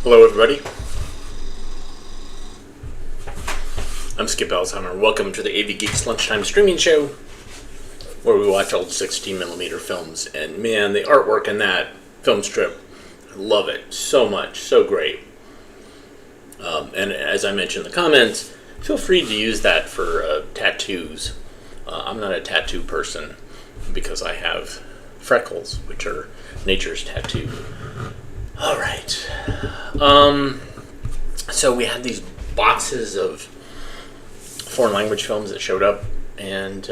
Hello everybody, I'm Skip Alzheimer. Welcome to the AV Geeks Lunchtime Streaming Show, where we watch old 16mm films. And man, the artwork in that film strip, I love it so much, so great. And as I mentioned in the comments, feel free to use that for tattoos. I'm not a tattoo person because I have freckles, which are nature's tattoo. All right. So we had these boxes of foreign language films that showed up, and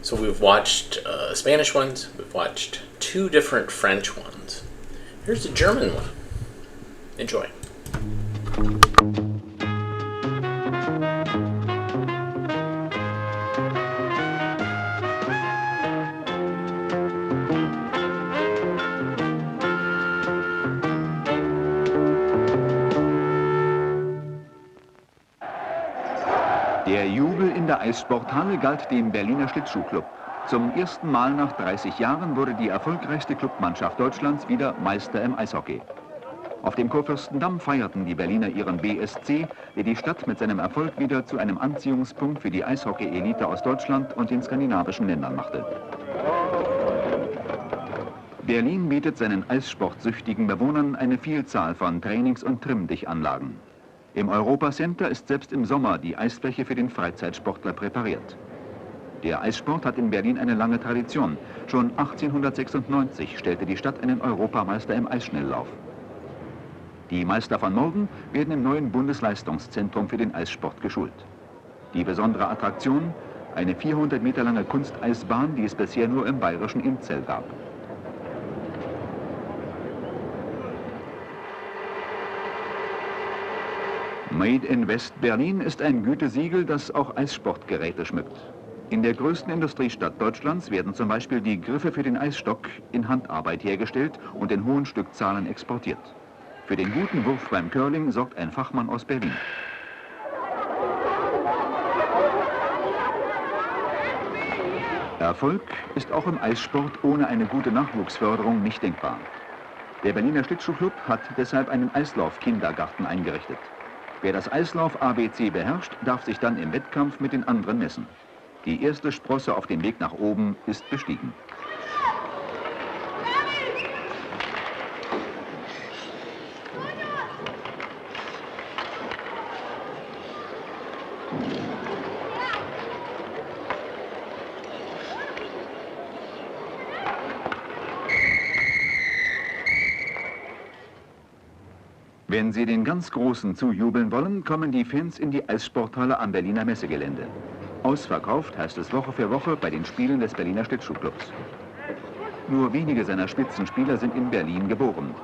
so we've watched Spanish ones, we've watched 2 different French ones. Here's the German one. Enjoy. Der Jubel in der Eissporthalle galt dem Berliner Schlittschuhclub. Zum ersten Mal nach 30 Jahren wurde die erfolgreichste Clubmannschaft Deutschlands wieder Meister im Eishockey. Auf dem Kurfürstendamm feierten die Berliner ihren BSC, der die Stadt mit seinem Erfolg wieder zu einem Anziehungspunkt für die Eishockey-Elite aus Deutschland und den skandinavischen Ländern machte. Berlin bietet seinen eissportsüchtigen Bewohnern eine Vielzahl von Trainings- und Trimmdichanlagen. Im Europacenter ist selbst im Sommer die Eisfläche für den Freizeitsportler präpariert. Der Eissport hat in Berlin eine lange Tradition. Schon 1896 stellte die Stadt einen Europameister im Eisschnelllauf. Die Meister von morgen werden im neuen Bundesleistungszentrum für den Eissport geschult. Die besondere Attraktion, eine 400 Meter lange Kunsteisbahn, die es bisher nur im bayerischen Inzell gab. Made in West Berlin ist ein Gütesiegel, das auch Eissportgeräte schmückt. In der größten Industriestadt Deutschlands werden zum Beispiel die Griffe für den Eisstock in Handarbeit hergestellt und in hohen Stückzahlen exportiert. Für den guten Wurf beim Curling sorgt ein Fachmann aus Berlin. Erfolg ist auch im Eissport ohne eine gute Nachwuchsförderung nicht denkbar. Der Berliner Schlittschuhclub hat deshalb einen Eislauf-Kindergarten eingerichtet. Wer das Eislauf-ABC beherrscht, darf sich dann im Wettkampf mit den anderen messen. Die erste Sprosse auf dem Weg nach oben ist bestiegen. Wenn Sie den ganz Großen zujubeln wollen, kommen die Fans in die Eissporthalle am Berliner Messegelände. Ausverkauft heißt es Woche für Woche bei den Spielen des Berliner Schlittschuhclubs. Nur wenige seiner Spitzenspieler sind in Berlin geboren.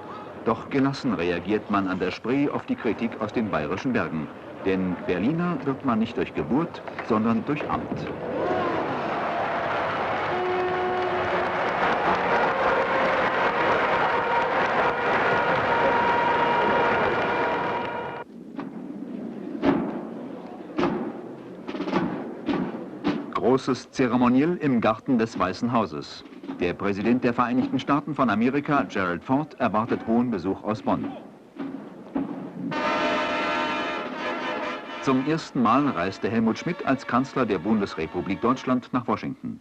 Doch gelassen reagiert man an der Spree auf die Kritik aus den bayerischen Bergen. Denn Berliner wird man nicht durch Geburt, sondern durch Amt. Großes Zeremoniell im Garten des Weißen Hauses. Der Präsident der Vereinigten Staaten von Amerika, Gerald Ford, erwartet hohen Besuch aus Bonn. Zum ersten Mal reiste Helmut Schmidt als Kanzler der Bundesrepublik Deutschland nach Washington.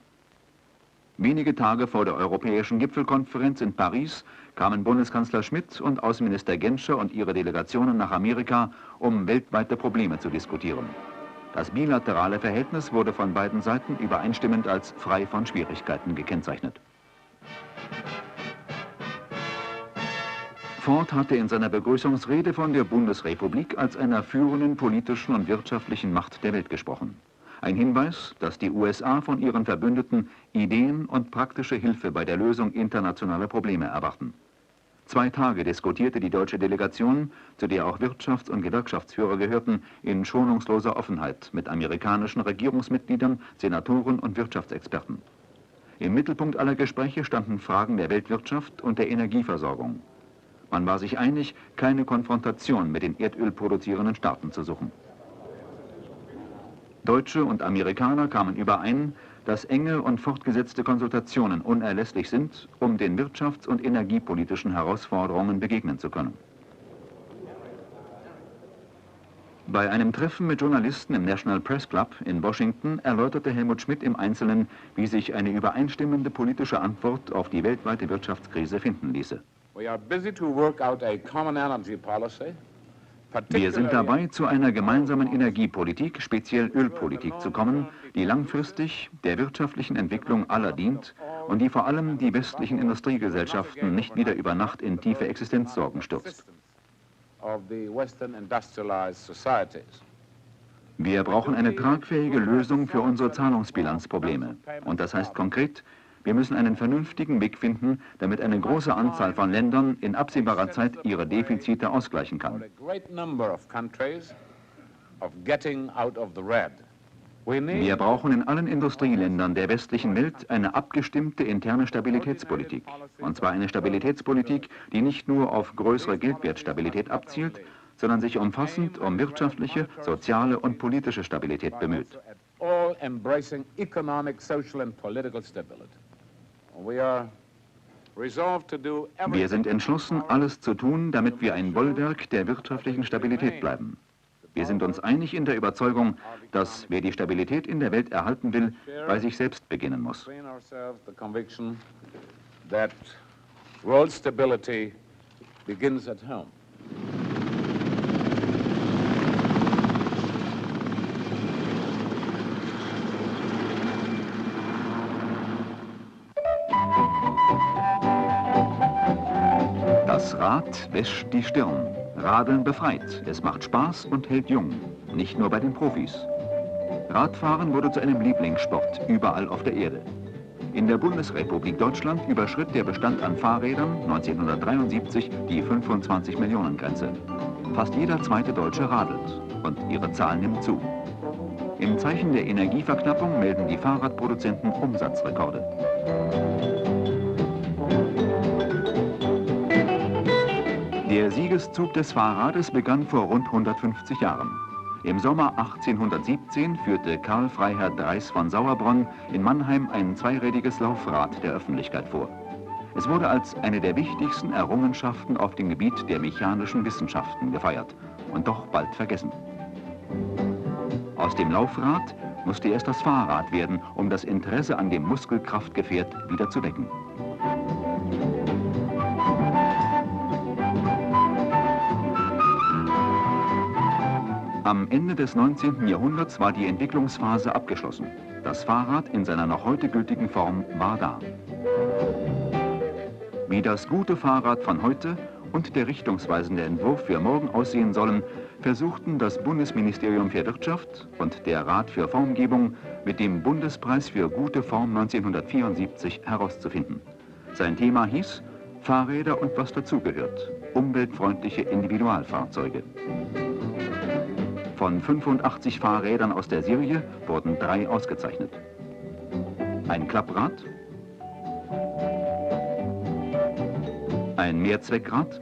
Wenige Tage vor der Europäischen Gipfelkonferenz in Paris kamen Bundeskanzler Schmidt und Außenminister Genscher und ihre Delegationen nach Amerika, um weltweite Probleme zu diskutieren. Das bilaterale Verhältnis wurde von beiden Seiten übereinstimmend als frei von Schwierigkeiten gekennzeichnet. Ford hatte in seiner Begrüßungsrede von der Bundesrepublik als einer führenden politischen und wirtschaftlichen Macht der Welt gesprochen. Ein Hinweis, dass die USA von ihren Verbündeten Ideen und praktische Hilfe bei der Lösung internationaler Probleme erwarten. 2 Tage diskutierte die deutsche Delegation, zu der auch Wirtschafts- und Gewerkschaftsführer gehörten, in schonungsloser Offenheit mit amerikanischen Regierungsmitgliedern, Senatoren und Wirtschaftsexperten. Im Mittelpunkt aller Gespräche standen Fragen der Weltwirtschaft und der Energieversorgung. Man war sich einig, keine Konfrontation mit den erdölproduzierenden Staaten zu suchen. Deutsche und Amerikaner kamen überein, dass enge und fortgesetzte Konsultationen unerlässlich sind, um den wirtschafts- und energiepolitischen Herausforderungen begegnen zu können. Bei einem Treffen mit Journalisten im National Press Club in Washington erläuterte Helmut Schmidt im Einzelnen, wie sich eine übereinstimmende politische Antwort auf die weltweite Wirtschaftskrise finden ließe. Wir sind dabei, zu einer gemeinsamen Energiepolitik, speziell Ölpolitik, zu kommen, die langfristig der wirtschaftlichen Entwicklung aller dient und die vor allem die westlichen Industriegesellschaften nicht wieder über Nacht in tiefe Existenzsorgen stürzt. Wir brauchen eine tragfähige Lösung für unsere Zahlungsbilanzprobleme. Und das heißt konkret, wir müssen einen vernünftigen Weg finden, damit eine große Anzahl von Ländern in absehbarer Zeit ihre Defizite ausgleichen kann. Wir brauchen in allen Industrieländern der westlichen Welt eine abgestimmte interne Stabilitätspolitik. Und zwar eine Stabilitätspolitik, die nicht nur auf größere Geldwertstabilität abzielt, sondern sich umfassend um wirtschaftliche, soziale und politische Stabilität bemüht. Wir sind entschlossen, alles zu tun, damit wir ein Bollwerk der wirtschaftlichen Stabilität bleiben. Wir sind uns einig in der Überzeugung, dass wer die Stabilität in der Welt erhalten will, bei sich selbst beginnen muss. Das Rad wäscht die Stirn. Radeln befreit. Es macht Spaß und hält jung. Nicht nur bei den Profis. Radfahren wurde zu einem Lieblingssport überall auf der Erde. In der Bundesrepublik Deutschland überschritt der Bestand an Fahrrädern 1973 die 25-Millionen-Grenze. Fast jeder zweite Deutsche radelt und ihre Zahl nimmt zu. Im Zeichen der Energieverknappung melden die Fahrradproduzenten Umsatzrekorde. Der Siegeszug des Fahrrades begann vor rund 150 Jahren. Im Sommer 1817 führte Karl Freiherr Dreis von Sauerbronn in Mannheim ein zweirädiges Laufrad der Öffentlichkeit vor. Es wurde als eine der wichtigsten Errungenschaften auf dem Gebiet der mechanischen Wissenschaften gefeiert und doch bald vergessen. Aus dem Laufrad musste erst das Fahrrad werden, um das Interesse an dem Muskelkraftgefährt wieder zu wecken. Am Ende des 19. Jahrhunderts war die Entwicklungsphase abgeschlossen. Das Fahrrad in seiner noch heute gültigen Form war da. Wie das gute Fahrrad von heute und der richtungsweisende Entwurf für morgen aussehen sollen, versuchten das Bundesministerium für Wirtschaft und der Rat für Formgebung mit dem Bundespreis für gute Form 1974 herauszufinden. Sein Thema hieß Fahrräder und was dazugehört, umweltfreundliche Individualfahrzeuge. Von 85 Fahrrädern aus der Serie wurden 3 ausgezeichnet. Ein Klapprad, ein Mehrzweckrad,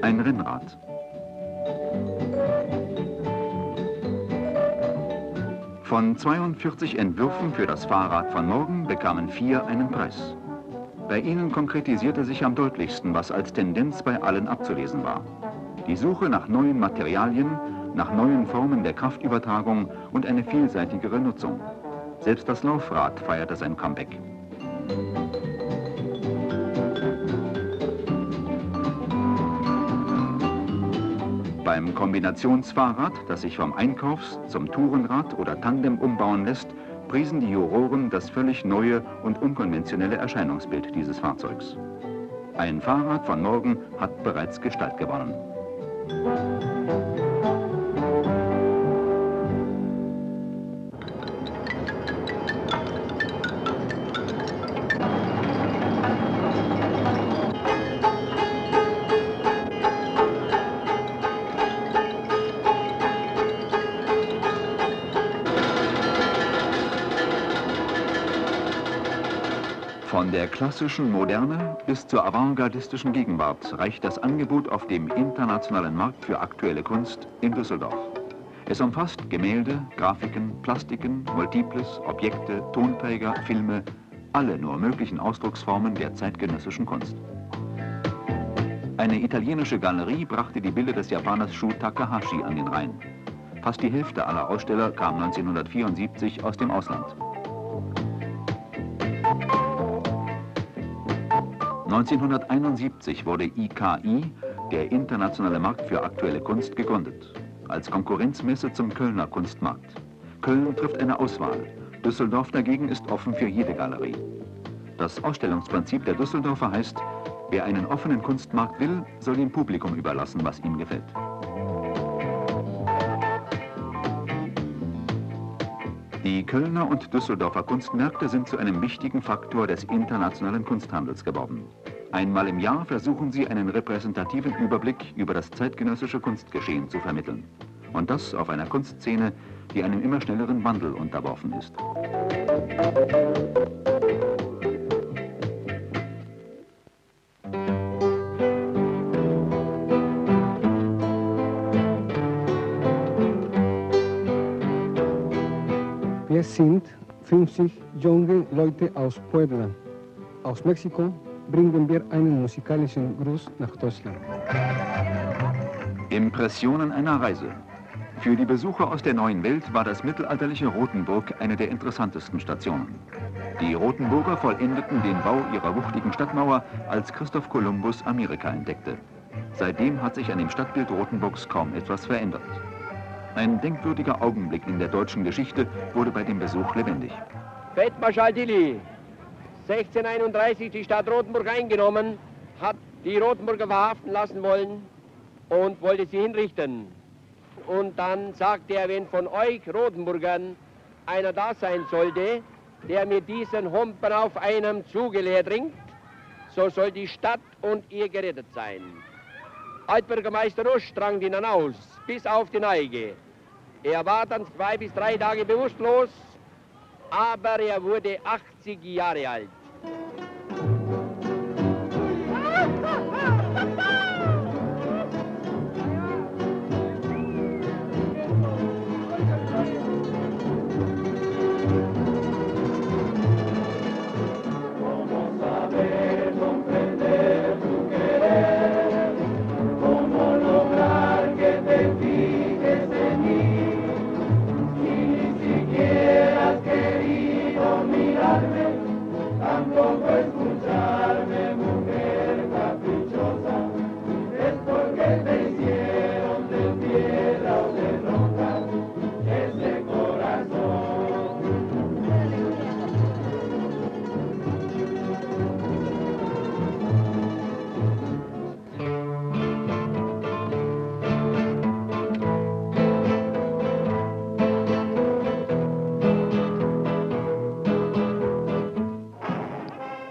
ein Rennrad. Von 42 Entwürfen für das Fahrrad von morgen bekamen 4 einen Preis. Bei ihnen konkretisierte sich am deutlichsten, was als Tendenz bei allen abzulesen war. Die Suche nach neuen Materialien, nach neuen Formen der Kraftübertragung und eine vielseitigere Nutzung. Selbst das Laufrad feierte sein Comeback. Beim Kombinationsfahrrad, das sich vom Einkaufs- zum Tourenrad oder Tandem umbauen lässt, priesen die Juroren das völlig neue und unkonventionelle Erscheinungsbild dieses Fahrzeugs. Ein Fahrrad von morgen hat bereits Gestalt gewonnen. Von der klassischen Moderne bis zur avantgardistischen Gegenwart reicht das Angebot auf dem internationalen Markt für aktuelle Kunst in Düsseldorf. Es umfasst Gemälde, Grafiken, Plastiken, Multiples, Objekte, Tonträger, Filme, alle nur möglichen Ausdrucksformen der zeitgenössischen Kunst. Eine italienische Galerie brachte die Bilder des Japaners Shu Takahashi an den Rhein. Fast die Hälfte aller Aussteller kam 1974 aus dem Ausland. 1971 wurde IKI, der Internationale Markt für aktuelle Kunst, gegründet. Als Konkurrenzmesse zum Kölner Kunstmarkt. Köln trifft eine Auswahl. Düsseldorf dagegen ist offen für jede Galerie. Das Ausstellungsprinzip der Düsseldorfer heißt: Wer einen offenen Kunstmarkt will, soll dem Publikum überlassen, was ihm gefällt. Die Kölner und Düsseldorfer Kunstmärkte sind zu einem wichtigen Faktor des internationalen Kunsthandels geworden. Einmal im Jahr versuchen sie, einen repräsentativen Überblick über das zeitgenössische Kunstgeschehen zu vermitteln. Und das auf einer Kunstszene, die einem immer schnelleren Wandel unterworfen ist. Wir sind 50 junge Leute aus Puebla. Aus Mexiko bringen wir einen musikalischen Gruß nach Deutschland. Impressionen einer Reise. Für die Besucher aus der neuen Welt war das mittelalterliche Rothenburg eine der interessantesten Stationen. Die Rothenburger vollendeten den Bau ihrer wuchtigen Stadtmauer, als Christoph Kolumbus Amerika entdeckte. Seitdem hat sich an dem Stadtbild Rothenburgs kaum etwas verändert. Ein denkwürdiger Augenblick in der deutschen Geschichte wurde bei dem Besuch lebendig. Feldmarschall Dilly, 1631 die Stadt Rothenburg eingenommen, hat die Rothenburger verhaften lassen wollen und wollte sie hinrichten. Und dann sagte er, wenn von euch Rothenburgern einer da sein sollte, der mit diesen Humpen auf einem Zuge leer trinkt, so soll die Stadt und ihr gerettet sein. Altbürgermeister Rusch drang ihn dann aus, bis auf die Neige. Er war dann 2 bis 3 Tage bewusstlos, aber er wurde 80 Jahre alt.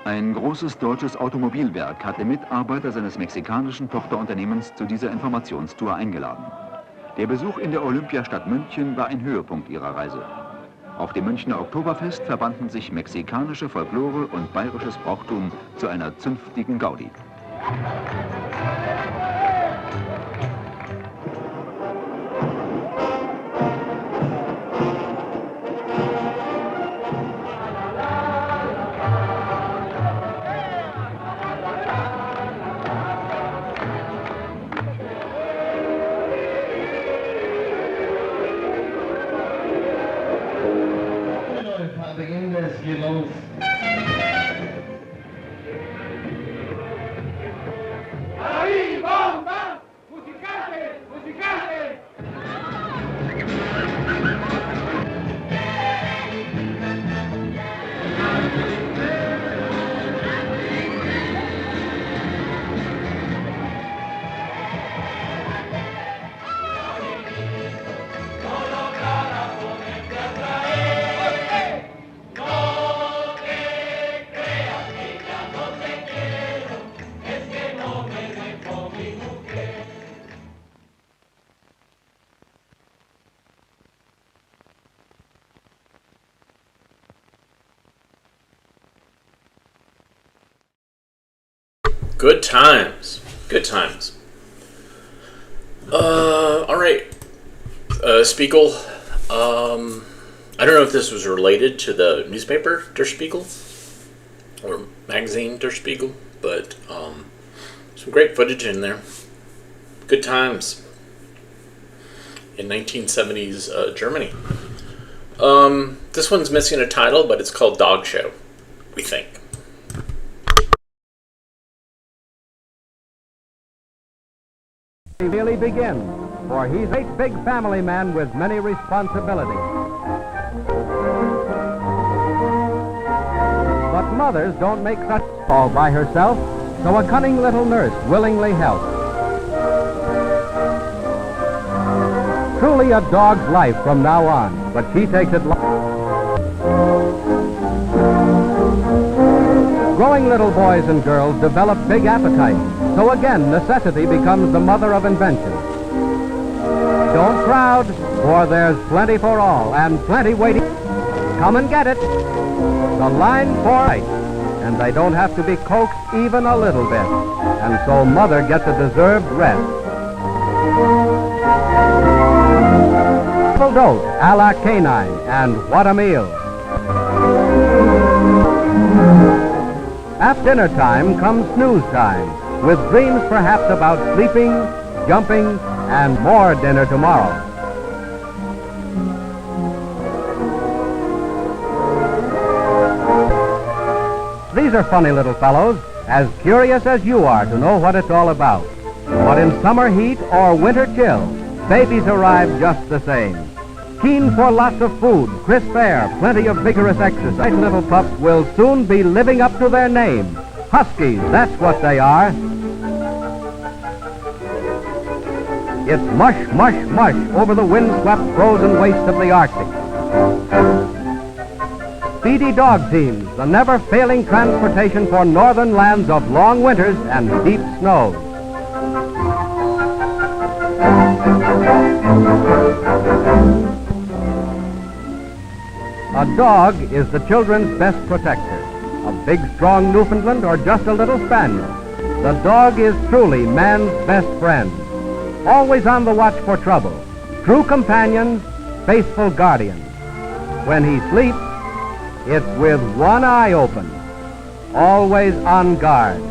Ein großes deutsches Automobilwerk hatte Mitarbeiter seines mexikanischen Tochterunternehmens zu dieser Informationstour eingeladen. Der Besuch in der Olympiastadt München war ein Höhepunkt ihrer Reise. Auf dem Münchner Oktoberfest verbanden sich mexikanische Folklore und bayerisches Brauchtum zu einer zünftigen Gaudi. Geht los. Good times. Good times. All right. Spiegel. I don't know if this was related to the newspaper Der Spiegel or magazine Der Spiegel, but some great footage in there. Good times in 1970s Germany. This one's missing a title, but it's called Dog Show, we think. He really begins, for he's a big family man with many responsibilities. But mothers don't make such all by herself, so a cunning little nurse willingly helps. Truly a dog's life from now on, but she takes it Growing little boys and girls develop big appetites, so again necessity becomes the mother of invention. Don't crowd, for there's plenty for all, and plenty waiting. Come and get it. The line for right, and they don't have to be coaxed even a little bit, and so mother gets a deserved rest. Full dose, a la canine, and what a meal. At dinner time comes snooze time, with dreams perhaps about sleeping, jumping, and more dinner tomorrow. These are funny little fellows, as curious as you are to know what it's all about. But in summer heat or winter chill, babies arrive just the same. Keen for lots of food, crisp air, plenty of vigorous exercise. Little pups will soon be living up to their name. Huskies, that's what they are. It's mush, mush, mush over the windswept frozen wastes of the Arctic. Speedy dog teams, the never-failing transportation for northern lands of long winters and deep snows. A dog is the children's best protector. A big, strong Newfoundland or just a little spaniel. The dog is truly man's best friend. Always on the watch for trouble. True companions, faithful guardians. When he sleeps, it's with one eye open. Always on guard.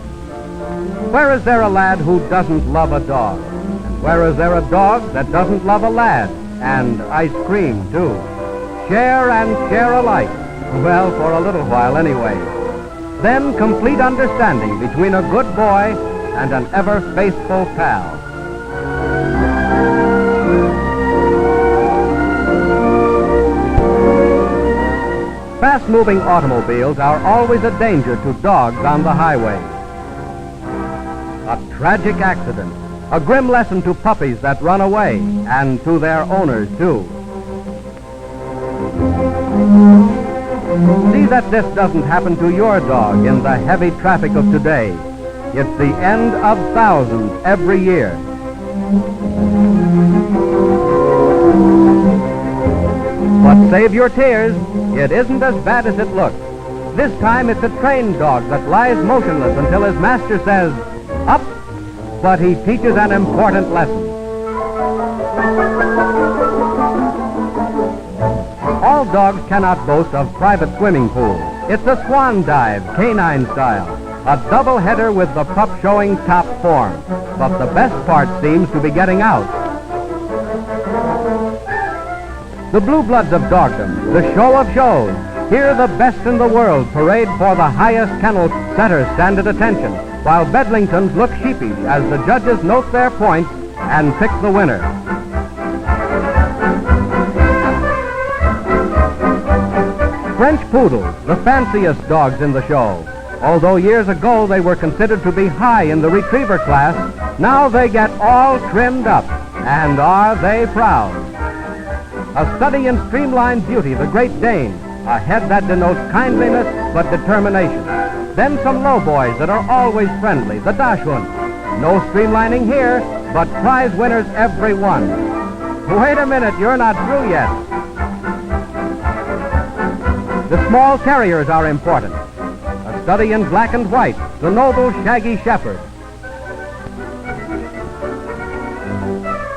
Where is there a lad who doesn't love a dog? And where is there a dog that doesn't love a lad? And ice cream, too. Share and share alike. Well, for a little while anyway. Then complete understanding between a good boy and an ever-faithful pal. Fast-moving automobiles are always a danger to dogs on the highway. A tragic accident, a grim lesson to puppies that run away, and to their owners, too. See that this doesn't happen to your dog in the heavy traffic of today. It's the end of thousands every year. But save your tears, it isn't as bad as it looks. This time it's a trained dog that lies motionless until his master says, "Up!" But he teaches an important lesson. All dogs cannot boast of private swimming pools. It's a swan dive, canine style, a double header with the pup showing top form. But the best part seems to be getting out. The blue bloods of dogdom, the show of shows. Here the best in the world parade for the highest kennel. Setters stand at attention, while Bedlingtons look sheepish as the judges note their points and pick the winner. French poodles, the fanciest dogs in the show. Although years ago they were considered to be high in the retriever class, now they get all trimmed up, and are they proud. A study in streamlined beauty, the Great Dane, a head that denotes kindliness but determination. Then some lowboys that are always friendly, the Dachshund. No streamlining here, but prize winners every one. Wait a minute, you're not through yet. The small terriers are important. A study in black and white, the noble shaggy shepherd.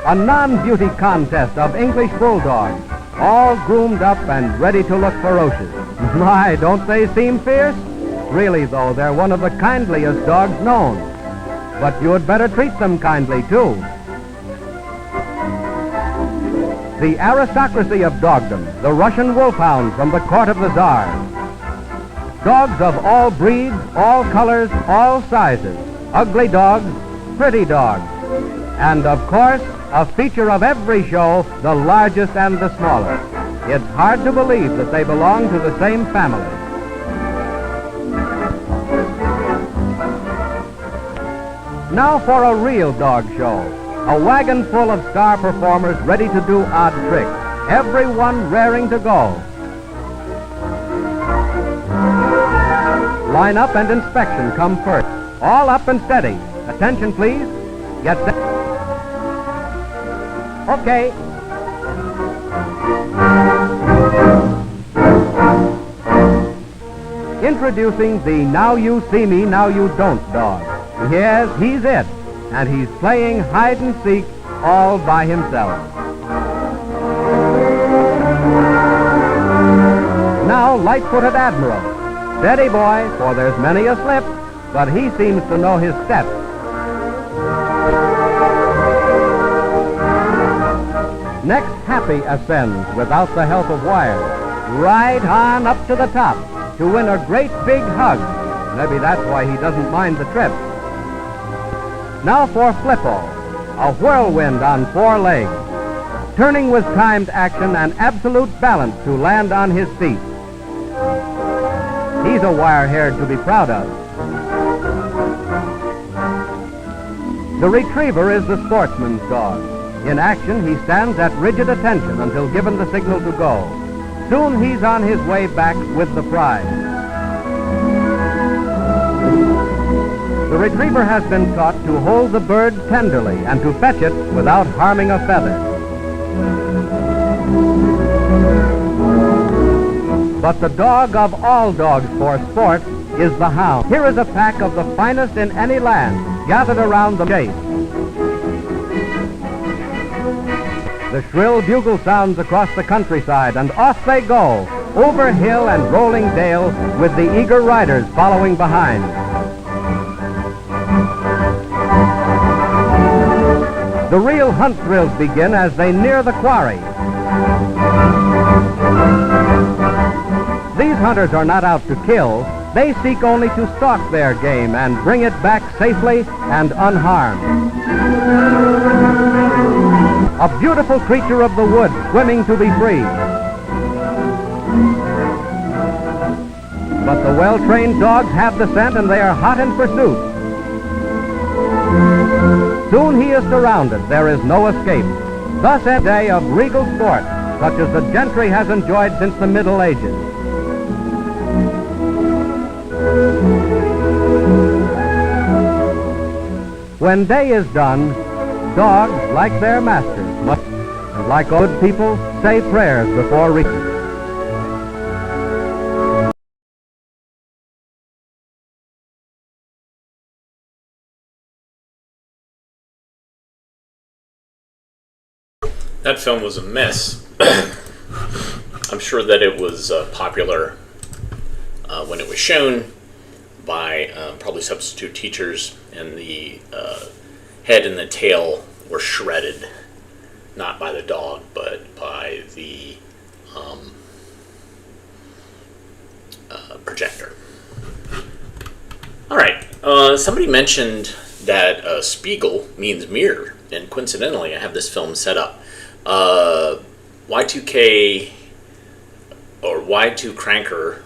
A non-beauty contest of English bulldogs, all groomed up and ready to look ferocious. My, don't they seem fierce? Really, though, they're one of the kindliest dogs known. But you'd better treat them kindly, too. The aristocracy of dogdom, the Russian wolfhound from the court of the Tsar. Dogs of all breeds, all colors, all sizes. Ugly dogs, pretty dogs. And, of course, a feature of every show, the largest and the smallest. It's hard to believe that they belong to the same family. Now for a real dog show. A wagon full of star performers ready to do odd tricks. Everyone raring to go. Line up and inspection come first. All up and steady. Attention, please. Get set. Okay. Introducing the Now You See Me, Now You Don't dog. Yes, he's it. And he's playing hide and seek all by himself. Now, light-footed Admiral. Steady, boy, for there's many a slip, but he seems to know his steps. Next, Happy ascends without the help of wires. Right on up to the top to win a great big hug. Maybe that's why he doesn't mind the trip. Now for Flippo, a whirlwind on 4 legs, turning with timed action and absolute balance to land on his feet. He's a wire-haired to be proud of. The Retriever is the sportsman's dog. In action, he stands at rigid attention until given the signal to go. Soon he's on his way back with the prize. The Retriever has been taught to hold the bird tenderly and to fetch it without harming a feather. But the dog of all dogs for sport is the Hound. Here is a pack of the finest in any land gathered around the chase. The shrill bugle sounds across the countryside, and off they go, over hill and rolling dale, with the eager riders following behind. The real hunt thrills begin as they near the quarry. These hunters are not out to kill. They seek only to stalk their game and bring it back safely and unharmed. A beautiful creature of the woods swimming to be free. But the well-trained dogs have the scent and they are hot in pursuit. Soon he is surrounded. There is no escape. Thus a day of regal sport, such as the gentry has enjoyed since the Middle Ages. When day is done, dogs, like their masters, must, and like good people, say prayers before reaching. That film was a mess. I'm sure that it was popular when it was shown by probably substitute teachers, and the head and the tail were shredded, not by the dog, but by the projector. All right, somebody mentioned that Spiegel means mirror, and coincidentally, I have this film set up. Y2K or Y2 Cranker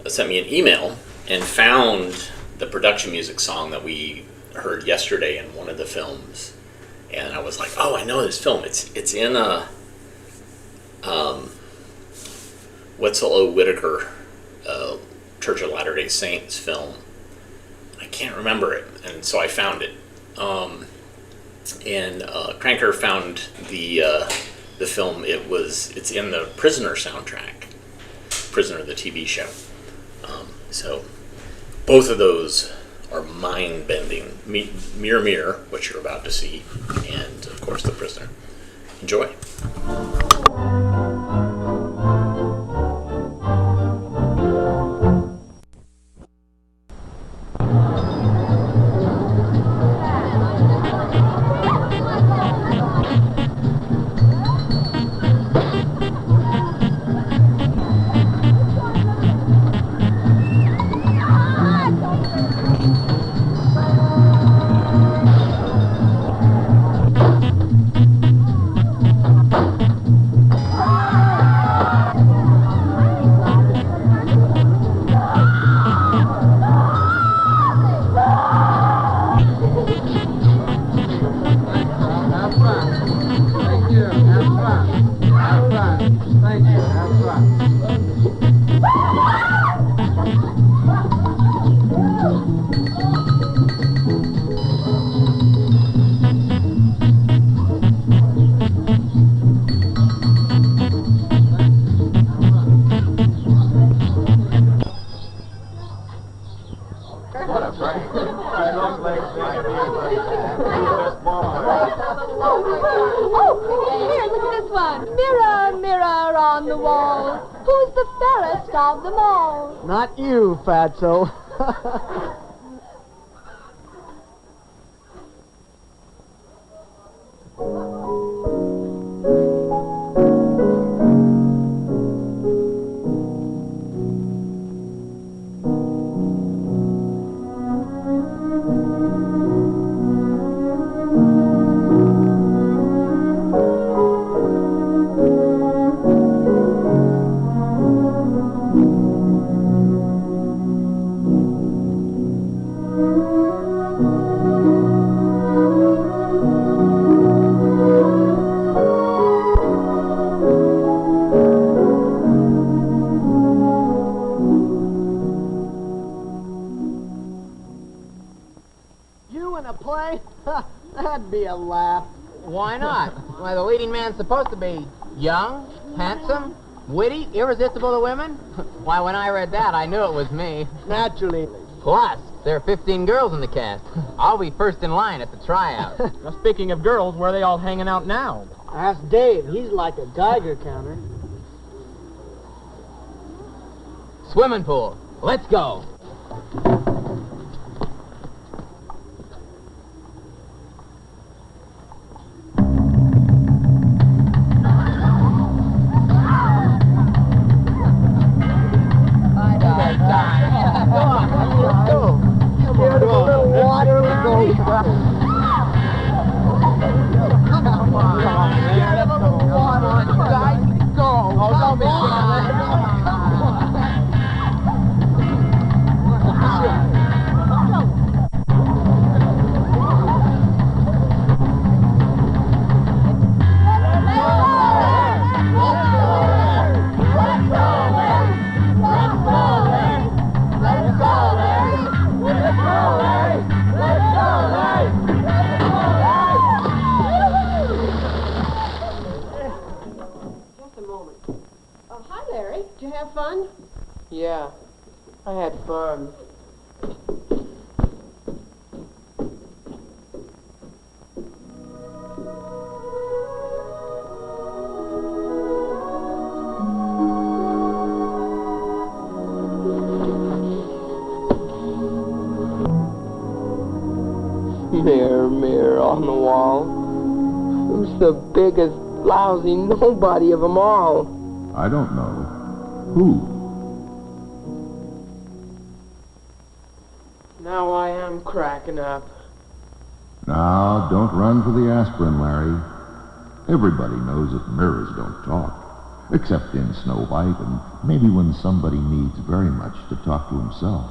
sent me an email and found the production music song that we heard yesterday in one of the films, and I was like, oh, I know this film. It's in a Wetzel O. Whitaker Church of Latter-day Saints film. I can't remember it, and so I found it. And Cranker found the film. It's in the Prisoner soundtrack, Prisoner, the TV show. So both of those are mind-bending. Mirror, Mirror, which you're about to see, and, of course, The Prisoner. Enjoy. Oh, here, look at this one. Mirror, mirror on the wall, who's the fairest of them all? Not you, fatso. That'd be a laugh. Why not? Why, the leading man's supposed to be young, handsome, witty, irresistible to women. Why, when I read that, I knew it was me. Naturally. Plus, there are 15 girls in the cast. I'll be first in line at the tryout. Now, speaking of girls, where are they all hanging out now? Ask Dave. He's like a Geiger counter. Swimming pool. Let's go. Yeah, I had fun. Mirror, mirror on the wall, who's the biggest lousy nobody of them all? I don't know. Who? Now I am cracking up. Now, don't run for the aspirin, Larry. Everybody knows that mirrors don't talk, except in Snow White and maybe when somebody needs very much to talk to himself.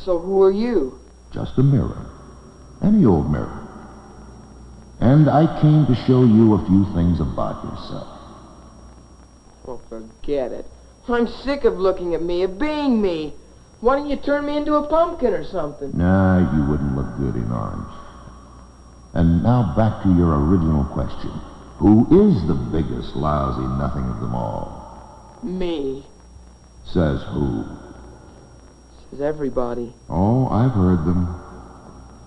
So who are you? Just a mirror. Any old mirror. And I came to show you a few things about yourself. Oh, forget it. I'm sick of looking at me, of being me. Why don't you turn me into a pumpkin or something? Nah, you wouldn't look good in orange. And now back to your original question. Who is the biggest lousy nothing of them all? Me. Says who? as everybody. Oh, I've heard them.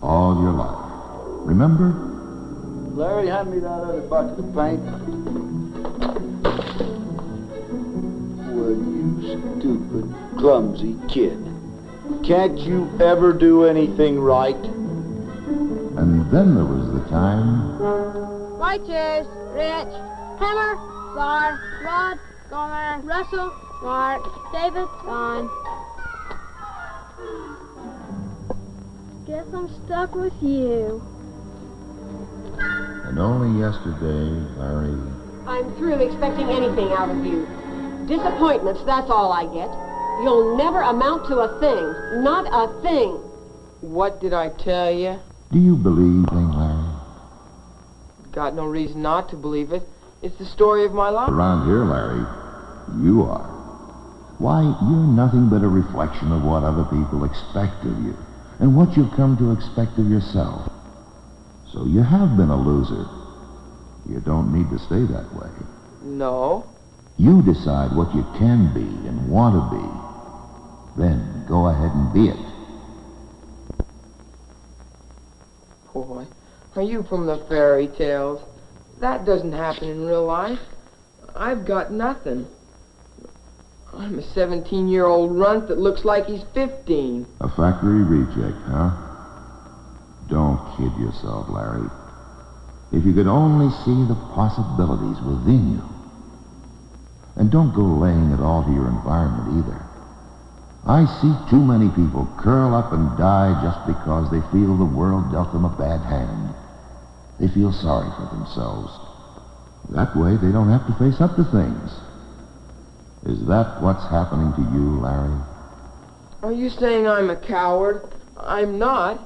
All your life. Remember? Larry, hand me that other bucket of paint. Well, you stupid, clumsy kid. Can't you ever do anything right? And then there was the time. Righteous, Rich, Hammer, Czar, Rod, Gomer, Russell, Mark, David, Don. Guess I'm stuck with you. And only yesterday, Larry. I'm through expecting anything out of you. Disappointments, that's all I get. You'll never amount to a thing. Not a thing. What did I tell you? Do you believe in Larry? Got no reason not to believe it. It's the story of my life. Around here, Larry, you are. Why, you're nothing but a reflection of what other people expect of you, and what you've come to expect of yourself. So you have been a loser. You don't need to stay that way. No. You decide what you can be and want to be. Then go ahead and be it. Boy, are you from the fairy tales? That doesn't happen in real life. I've got nothing. I'm a 17-year-old runt that looks like he's 15. A factory reject, huh? Don't kid yourself, Larry. If you could only see the possibilities within you. And don't go laying it all to your environment either. I see too many people curl up and die just because they feel the world dealt them a bad hand. They feel sorry for themselves. That way they don't have to face up to things. Is that what's happening to you, Larry? Are you saying I'm a coward? I'm not.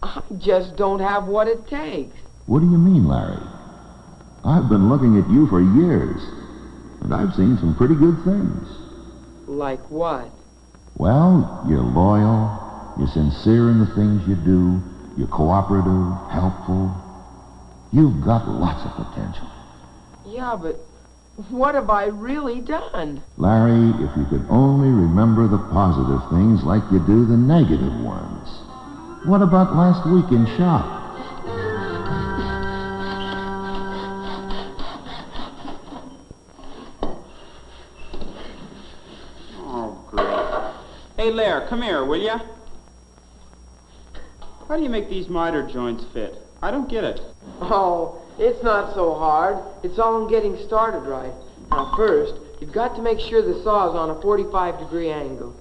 I just don't have what it takes. What do you mean, Larry? I've been looking at you for years, and I've seen some pretty good things. Like what? Well, you're loyal, you're sincere in the things you do, you're cooperative, helpful. You've got lots of potential. Yeah, but what have I really done? Larry, if you could only remember the positive things like you do the negative ones. What about last week in shop? Oh, great. Hey, Lair, come here, will ya? How do you make these miter joints fit? I don't get it. Oh, it's not so hard. It's all in getting started right. Now, first, you've got to make sure the saw's on a 45-degree angle.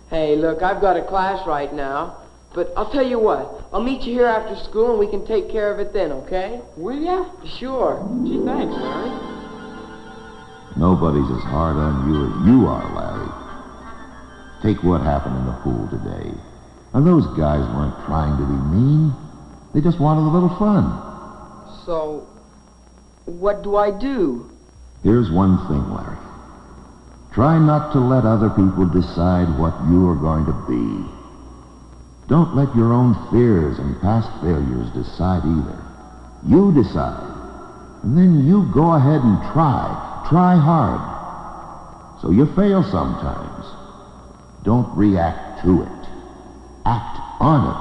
Hey, look, I've got a class right now, but I'll tell you what. I'll meet you here after school and we can take care of it then, okay? Will ya? Sure. Gee, thanks, Larry. Nobody's as hard on you as you are, Larry. Take what happened in the pool today. Now, those guys weren't trying to be mean. They just wanted a little fun. So, what do I do? Here's one thing, Larry. Try not to let other people decide what you are going to be. Don't let your own fears and past failures decide either. You decide. And then you go ahead and try. Try hard. So you fail sometimes. Don't react to it. Act on it.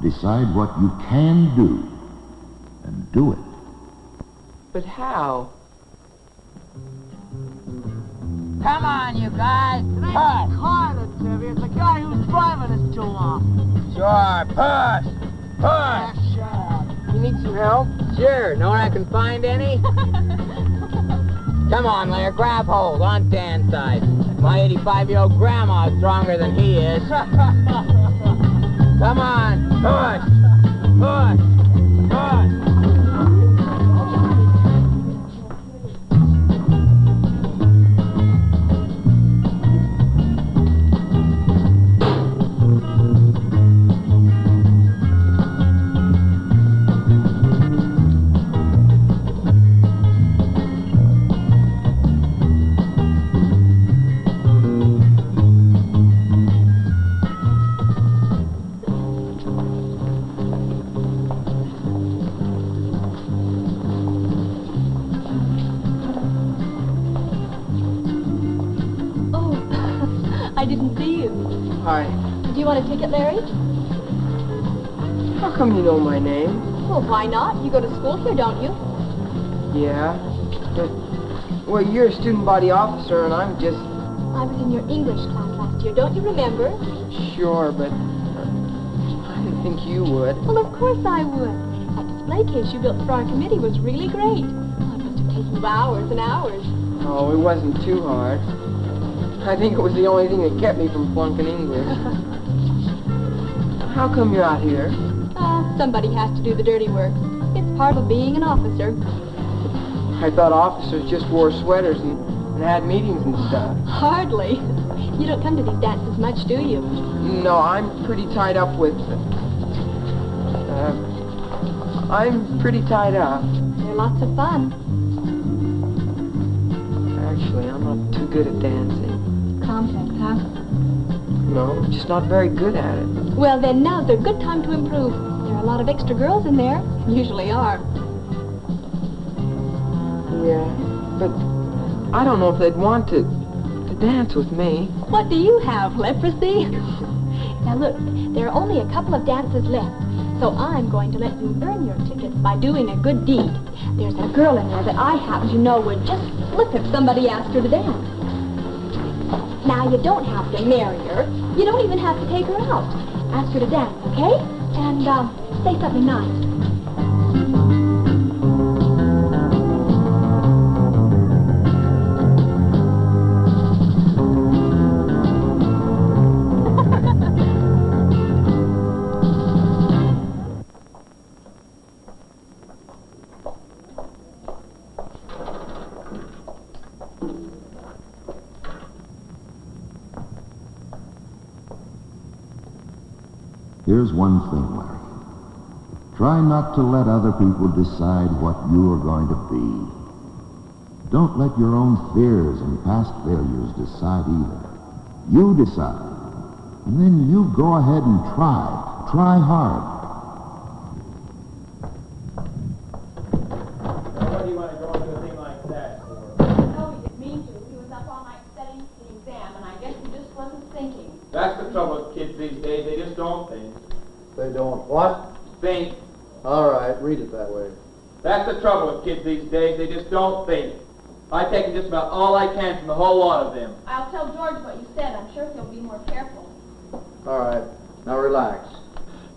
Decide what you can do. And do it. But how? Come on, you guys. It ain't the car that's heavy, it's the guy who's driving us too long. Sure, push. Ah, Push. shut up. You need some help? Sure, know where I can find any? Come on, Lair, grab hold on Dan's side. My 85-year-old grandma's stronger than he is. Come on, push. Push. Push. Do you want a ticket, Larry? How come you know my name? Well, why not? You go to school here, don't you? Yeah, but, well, you're a student body officer and I'm just... I was in your English class last year, don't you remember? Sure, but I didn't think you would. Well, of course I would. That display case you built for our committee was really great. Oh, it must have taken you hours and hours. Oh, it wasn't too hard. I think it was the only thing that kept me from flunking English. How come you're out here? Somebody has to do the dirty work. It's part of being an officer. I thought officers just wore sweaters and had meetings and stuff. Hardly. You don't come to these dances much, do you? No, I'm pretty tied up with... I'm pretty tied up. They're lots of fun. Actually, I'm not too good at dancing. Complex, huh? No, just not very good at it. Well, then now's a good time to improve. There are a lot of extra girls in there. Usually are. Yeah, but I don't know if they'd want to dance with me. What do you have, leprosy? Now look, there are only a couple of dances left, so I'm going to let you earn your tickets by doing a good deed. There's a girl in there that I happen to know would just flip if somebody asked her to dance. Now, you don't have to marry her. You don't even have to take her out. Ask her to dance, okay? And, say something nice. Here's one thing, Larry. Try not to let other people decide what you are going to be. Don't let your own fears and past failures decide either. You decide. And then you go ahead and try. Try hard. What do you want to go into a thing like that for? No, he didn't mean to. He was up all night studying for the exam, and I guess he just wasn't thinking. That's the trouble with kids these days. They just don't think. They don't what? Think. All right, read it that way. That's the trouble with kids these days. They just don't think. I've taken just about all I can from the whole lot of them. I'll tell George what you said. I'm sure he'll be more careful. All right, now relax.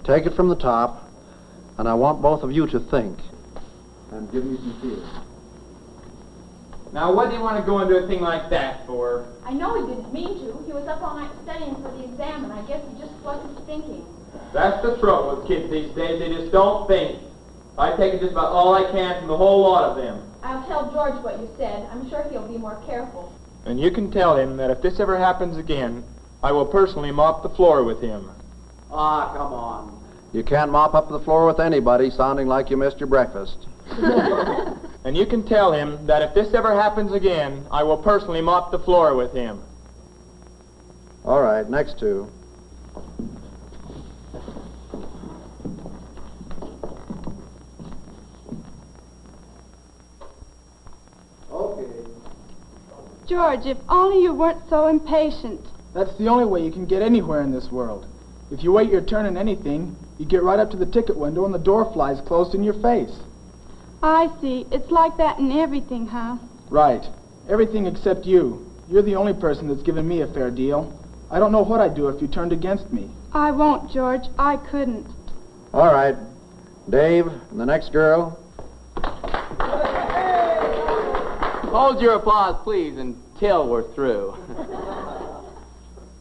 Take it from the top, and I want both of you to think. And give me some feeling. Now, what do you want to go into a thing like that for? I know he didn't mean to. He was up all night studying for the exam, and I guess he just wasn't thinking. That's the trouble with kids these days. They just don't think. I've taken just about all I can from the whole lot of them. I'll tell George what you said. I'm sure he'll be more careful. And you can tell him that if this ever happens again, I will personally mop the floor with him. Ah, come on. You can't mop up the floor with anybody sounding like you missed your breakfast. And you can tell him that if this ever happens again, I will personally mop the floor with him. All right, next two. Okay. George, if only you weren't so impatient. That's the only way you can get anywhere in this world. If you wait your turn in anything, you get right up to the ticket window and the door flies closed in your face. I see. It's like that in everything, huh? Right. Everything except you. You're the only person that's given me a fair deal. I don't know what I'd do if you turned against me. I won't, George. I couldn't. All right. Dave, and the next girl. Hold your applause, please, until we're through.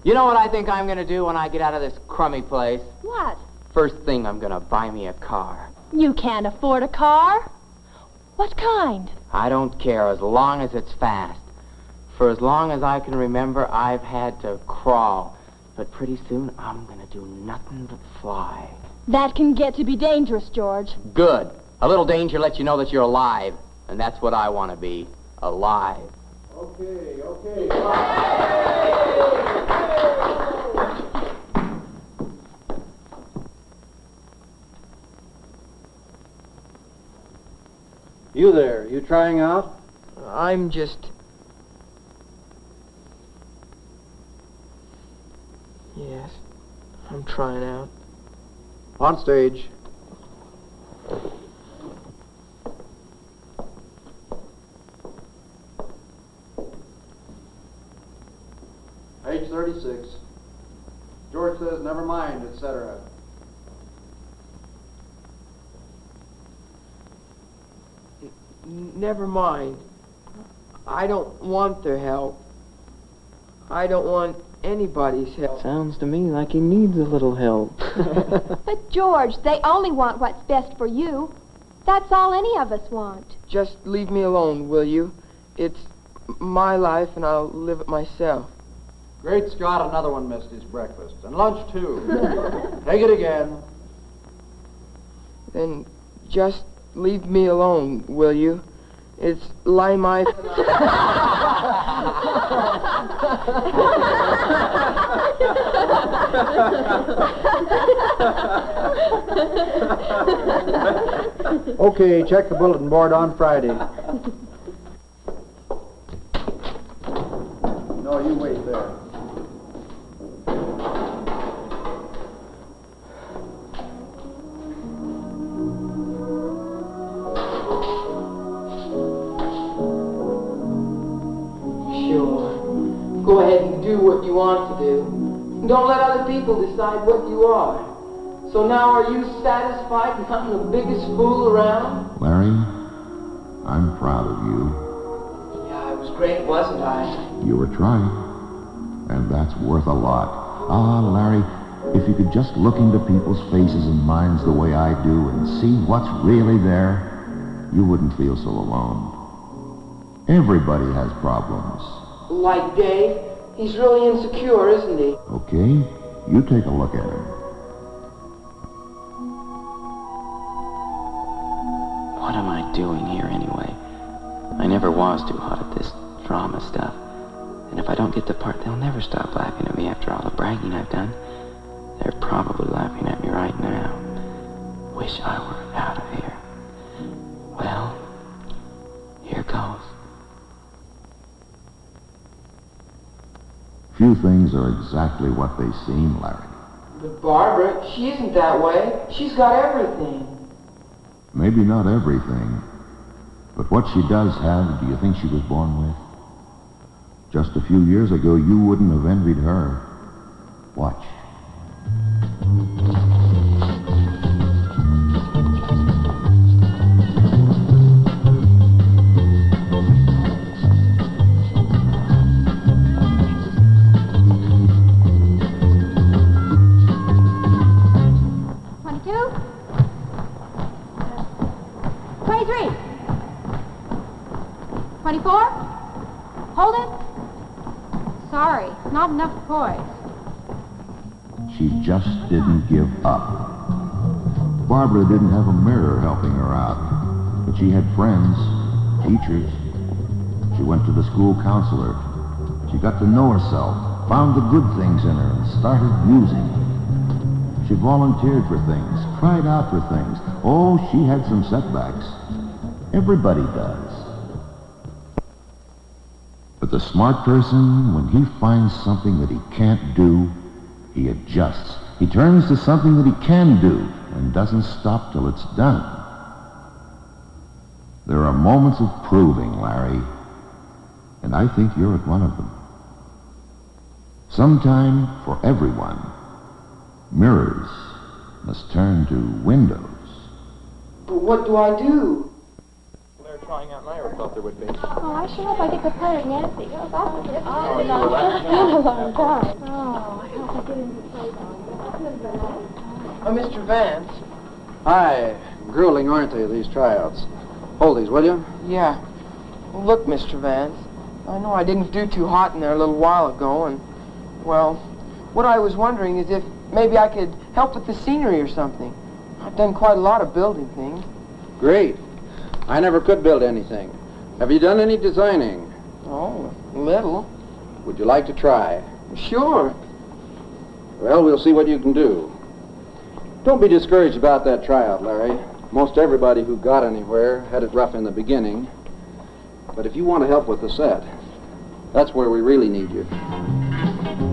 You know what I think I'm going to do when I get out of this crummy place? What? First thing, I'm going to buy me a car. You can't afford a car? What kind? I don't care as long as it's fast. For as long as I can remember, I've had to crawl. But pretty soon, I'm going to do nothing but fly. That can get to be dangerous, George. Good. A little danger lets you know that you're alive. And that's what I want to be. Alive. Okay. You there, you trying out? I'm just... Yes. I'm trying out. On stage. Page 36. George says, never mind, etc. Never mind. I don't want their help. I don't want anybody's help. Sounds to me like he needs a little help. But, George, they only want what's best for you. That's all any of us want. Just leave me alone, will you? It's my life, and I'll live it myself. Great Scott, another one missed his breakfast. And lunch, too. Take it again. Then just leave me alone, will you? It's lie my... Okay, check the bulletin board on Friday. No, you wait there. Go ahead and do what you want to do. Don't let other people decide what you are. So now are you satisfied becoming the biggest fool around? Larry, I'm proud of you. Yeah, I was great, wasn't I? You were trying, and that's worth a lot. Ah, Larry, if you could just look into people's faces and minds the way I do and see what's really there, you wouldn't feel so alone. Everybody has problems. Like Dave? He's really insecure, isn't he? Okay, you take a look at him. What am I doing here anyway? I never was too hot at this drama stuff. And if I don't get the part, they'll never stop laughing at me after all the bragging I've done. They're probably laughing at me right now. Wish I were out of here. Well, here goes. Few things are exactly what they seem, Larry. But Barbara, she isn't that way. She's got everything. Maybe not everything, but what she does have, do you think she was born with? Just a few years ago, you wouldn't have envied her. Watch. Hold it. Sorry, not enough poise. She just didn't give up. Barbara didn't have a mirror helping her out, but she had friends, teachers. She went to the school counselor. She got to know herself, found the good things in her, and started using them. She volunteered for things, tried out for things. Oh, she had some setbacks. Everybody does. But the smart person, when he finds something that he can't do, he adjusts. He turns to something that he can do and doesn't stop till it's done. There are moments of proving, Larry, and I think you're at one of them. Sometime, for everyone, mirrors must turn to windows. But what do I do? They're trying out, and I ever thought there would be. Oh, I sure hope I get the part of Nancy. Oh, that's you were been a long time. Oh, I hope I get into play Oh, Mr. Vance. Hi. Grueling, aren't they, these tryouts? Hold these, will you? Yeah. Well, look, Mr. Vance. I know I didn't do too hot in there a little while ago, and, well, what I was wondering is if maybe I could help with the scenery or something. I've done quite a lot of building things. Great. I never could build anything. Have you done any designing? Oh, a little. Would you like to try? Sure. Well, we'll see what you can do. Don't be discouraged about that tryout, Larry. Most everybody who got anywhere had it rough in the beginning. But if you want to help with the set, that's where we really need you.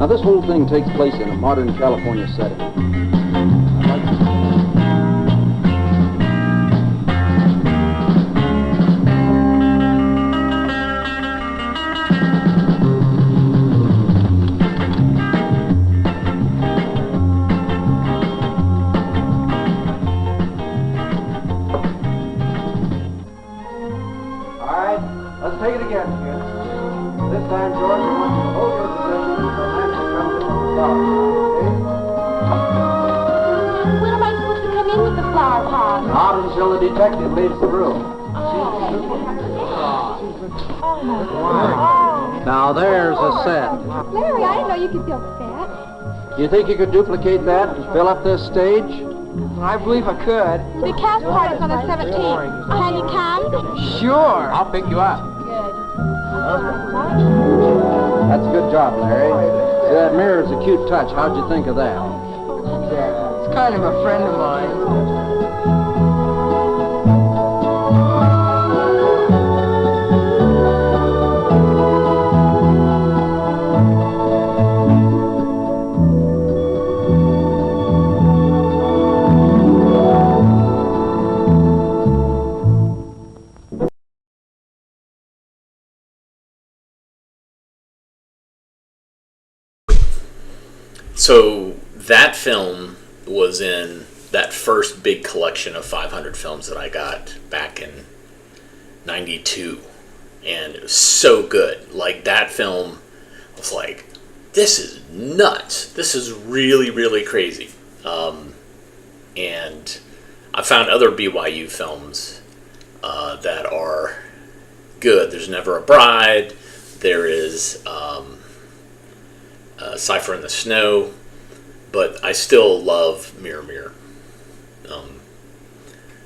Now, this whole thing takes place in a modern California setting. All right, let's take it again, kids. This time, George, I want you to hold your position until Nancy comes in with the flower pot, okay? When am I supposed to come in with the flower pot? Not until the detective leaves the room. Now, there's a set. Larry, I didn't know you could build that. You think you could duplicate that and fill up this stage? I believe I could. The cast party's on the 17th. Can you come? Sure. I'll pick you up. Good. That's a good job, Larry. See, that mirror's a cute touch. How'd you think of that? It's kind of a friend of mine. So that film was in that first big collection of 500 films that I got back in 92. And it was so good. Like, that film, I was like, this is nuts. This is really, really crazy. And I found other BYU films that are good. There's Never a Bride. There is Cipher in the Snow. But I still love Mirror Mirror.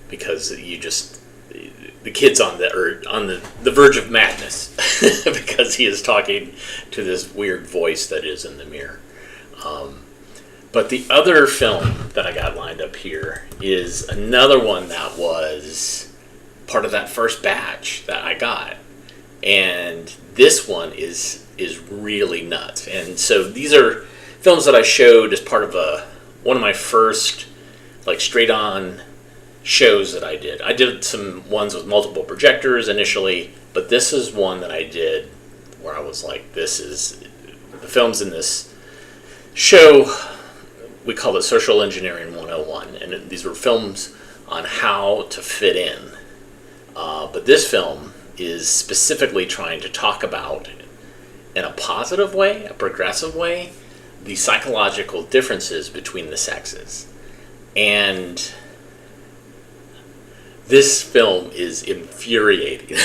Because you just... The kid's on the verge of madness because he is talking to this weird voice that is in the mirror. But the other film that I got lined up here is another one that was part of that first batch that I got, and this one is really nuts. And so these are films that I showed as part of one of my first like straight on shows that I did. I did some ones with multiple projectors initially, but this is one that I did where I was like, this is the films in this show. We call it Social Engineering 101, and these were films on how to fit in. But this film is specifically trying to talk about, in a positive way, a progressive way, the psychological differences between the sexes. And this film is infuriating.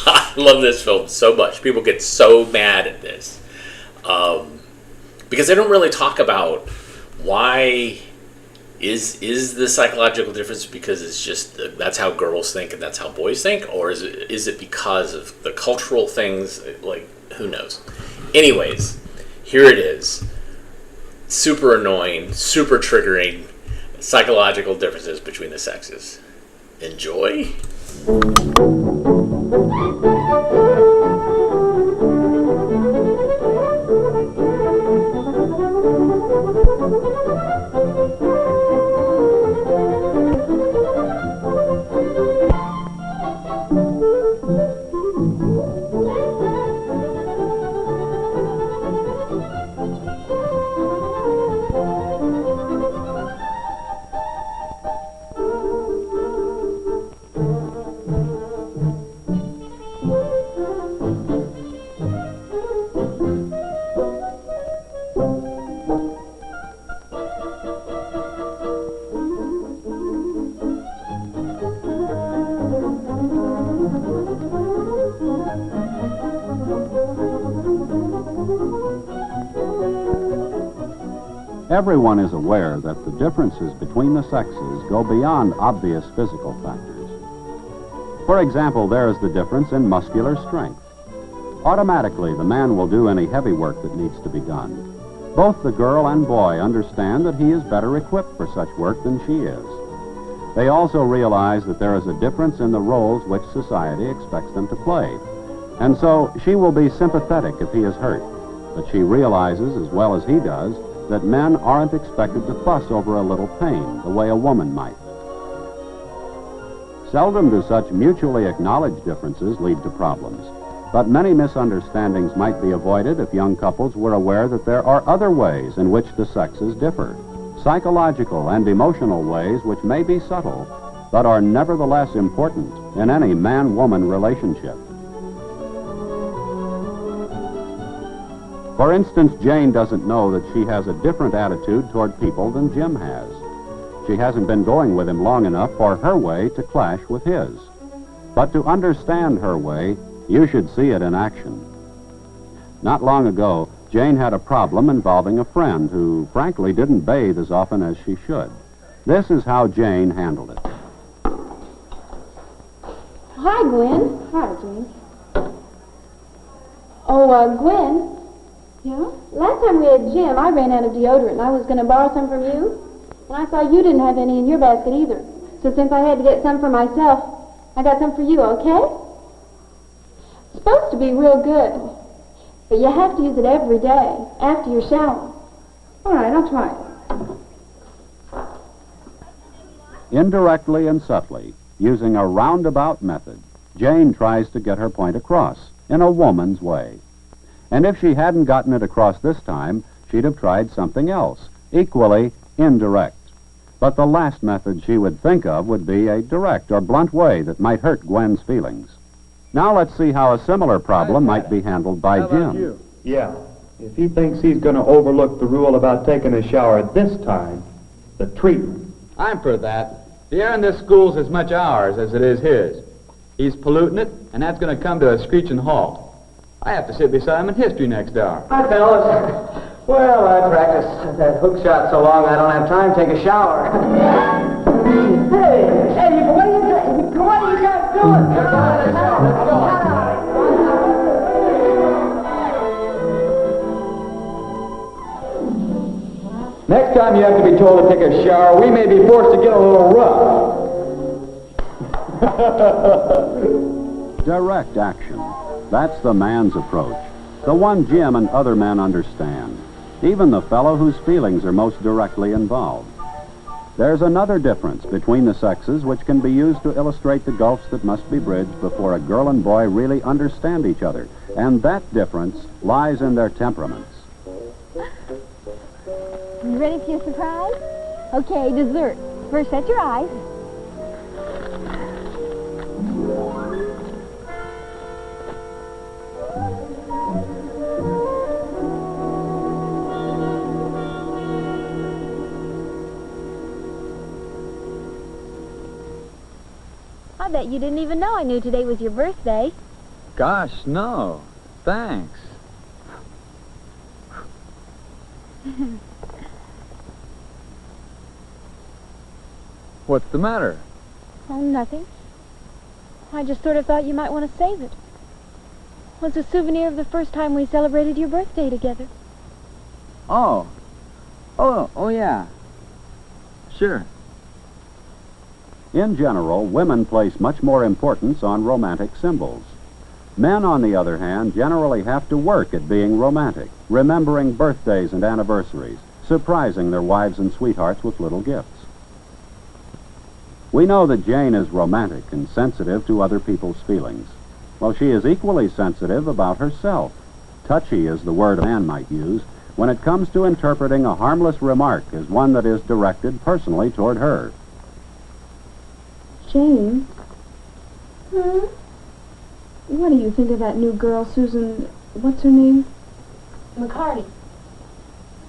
I love this film so much. People get so mad at this because they don't really talk about why is the psychological difference because it's just that's how girls think and that's how boys think, or is it because of the cultural things? Like, who knows? Anyways, here it is. Super annoying, super triggering psychological differences between the sexes. Enjoy. Everyone is aware that the differences between the sexes go beyond obvious physical factors. For example, there is the difference in muscular strength. Automatically, the man will do any heavy work that needs to be done. Both the girl and boy understand that he is better equipped for such work than she is. They also realize that there is a difference in the roles which society expects them to play. And so she will be sympathetic if he is hurt. but she realizes, as well as he does, that men aren't expected to fuss over a little pain the way a woman might. Seldom do such mutually acknowledged differences lead to problems, but many misunderstandings might be avoided if young couples were aware that there are other ways in which the sexes differ, psychological and emotional ways which may be subtle, but are nevertheless important in any man-woman relationship. For instance, Jane doesn't know that she has a different attitude toward people than Jim has. She hasn't been going with him long enough for her way to clash with his. But to understand her way, you should see it in action. Not long ago, Jane had a problem involving a friend who, frankly, didn't bathe as often as she should. This is how Jane handled it. Hi, Gwen. Hi, Jane. Oh, Gwen. Yeah? Last time we had Jim, I ran out of deodorant, and I was going to borrow some from you. And I saw you didn't have any in your basket either. So since I had to get some for myself, I got some for you, okay? It's supposed to be real good. But you have to use it every day, after your shower. All right, I'll try it. Indirectly and subtly, using a roundabout method, Jane tries to get her point across in a woman's way. And if she hadn't gotten it across this time, she'd have tried something else, equally indirect. But the last method she would think of would be a direct or blunt way that might hurt Gwen's feelings. Now let's see how a similar problem might be handled by Jim. Yeah. If he thinks he's going to overlook the rule about taking a shower this time, the treatment. I'm for that. The air in this school's as much ours as it is his. He's polluting it, and that's going to come to a screeching halt. I have to sit beside him in history next hour. Hi, fellas. Well, I practiced that hook shot so long I don't have time to take a shower. Hey, what are you guys doing? Let's go. Next time you have to be told to take a shower, we may be forced to get a little rough. Direct action. That's the man's approach, the one Jim and other men understand, even the fellow whose feelings are most directly involved. There's another difference between the sexes which can be used to illustrate the gulfs that must be bridged before a girl and boy really understand each other, and that difference lies in their temperaments. You ready for your surprise? Okay, dessert. First, set your eyes. I bet you didn't even know I knew today was your birthday. Gosh, no. Thanks. What's the matter? Oh, nothing. I just sort of thought you might want to save it. It was a souvenir of the first time we celebrated your birthday together. Oh, yeah. Sure. In general, women place much more importance on romantic symbols. Men, on the other hand, generally have to work at being romantic, remembering birthdays and anniversaries, surprising their wives and sweethearts with little gifts. We know that Jane is romantic and sensitive to other people's feelings. Well, she is equally sensitive about herself. Touchy is the word a man might use when it comes to interpreting a harmless remark as one that is directed personally toward her. Jane? Huh? What do you think of that new girl, Susan... what's her name? McCarty.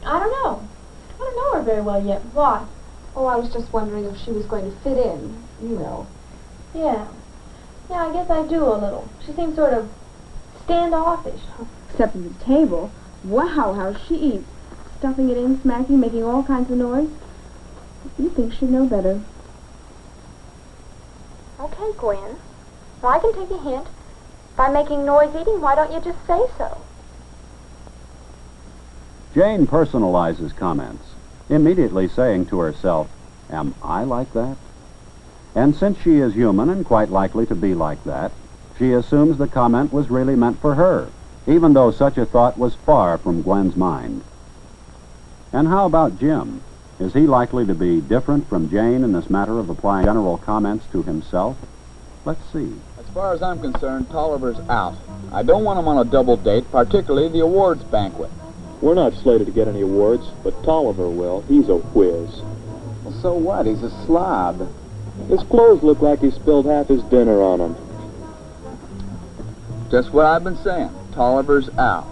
I don't know. I don't know her very well yet. Why? Oh, I was just wondering if she was going to fit in, you know. Yeah. Yeah, I guess I do a little. She seems sort of standoffish. Except at the table. Wow, how she eats. Stuffing it in, smacking, making all kinds of noise. You think she'd know better. Okay, Gwen. Well, I can take a hint. By making noise eating, why don't you just say so? Jane personalizes comments, immediately saying to herself, am I like that? And since she is human and quite likely to be like that, she assumes the comment was really meant for her, even though such a thought was far from Gwen's mind. And how about Jim? Is he likely to be different from Jane in this matter of applying general comments to himself? Let's see. As far as I'm concerned, Tolliver's out. I don't want him on a double date, particularly the awards banquet. We're not slated to get any awards, but Tolliver will. He's a whiz. Well, so what? He's a slob. His clothes look like he spilled half his dinner on them. Just what I've been saying. Tolliver's out.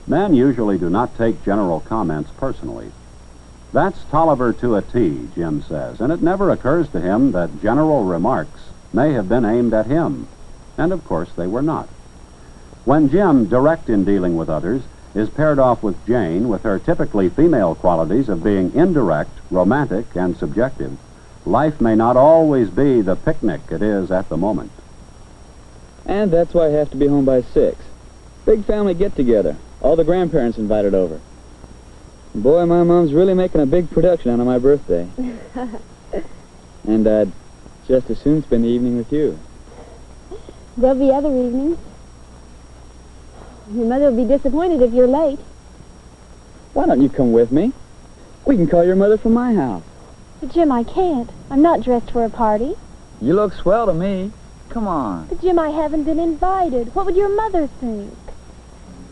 Men usually do not take general comments personally. That's Tolliver to a T, Jim says, and it never occurs to him that general remarks may have been aimed at him. And of course they were not. When Jim, direct in dealing with others, is paired off with Jane with her typically female qualities of being indirect, romantic, and subjective, life may not always be the picnic it is at the moment. And that's why I have to be home by 6. Big family get-together. All the grandparents invited over. Boy, my mom's really making a big production out of my birthday. And I'd just as soon spend the evening with you. There'll be other evenings. Your mother will be disappointed if you're late. Why don't you come with me? We can call your mother from my house. But, Jim, I can't. I'm not dressed for a party. You look swell to me. Come on. But, Jim, I haven't been invited. What would your mother think?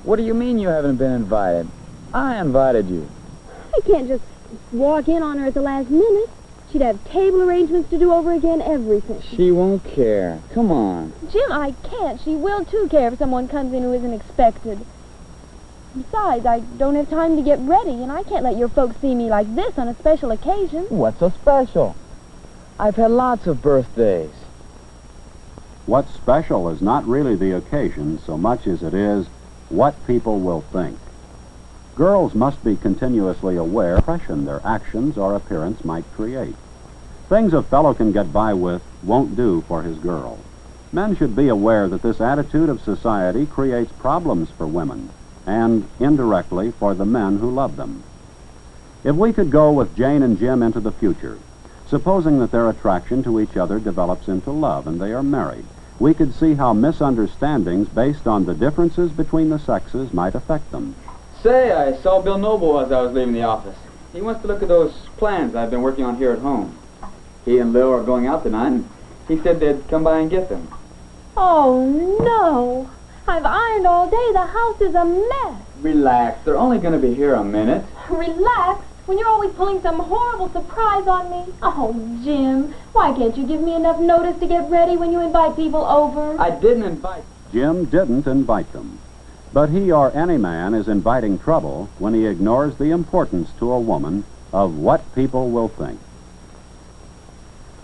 What do you mean you haven't been invited? I invited you. I can't just walk in on her at the last minute. She'd have table arrangements to do over again, everything. She won't care. Come on. Jim, I can't. She will, too, care if someone comes in who isn't expected. Besides, I don't have time to get ready, and I can't let your folks see me like this on a special occasion. What's so special? I've had lots of birthdays. What's special is not really the occasion so much as it is what people will think. Girls must be continuously aware of the impression their actions or appearance might create. Things a fellow can get by with won't do for his girl. Men should be aware that this attitude of society creates problems for women, and indirectly for the men who love them. If we could go with Jane and Jim into the future, supposing that their attraction to each other develops into love and they are married, we could see how misunderstandings based on the differences between the sexes might affect them. Say, I saw Bill Noble as I was leaving the office. He wants to look at those plans I've been working on here at home. He and Lil are going out tonight, and he said they'd come by and get them. Oh, no. I've ironed all day. The house is a mess. Relax. They're only going to be here a minute. Relax? When you're always pulling some horrible surprise on me? Oh, Jim, why can't you give me enough notice to get ready when you invite people over? I didn't invite... Jim didn't invite them. But he or any man is inviting trouble when he ignores the importance to a woman of what people will think.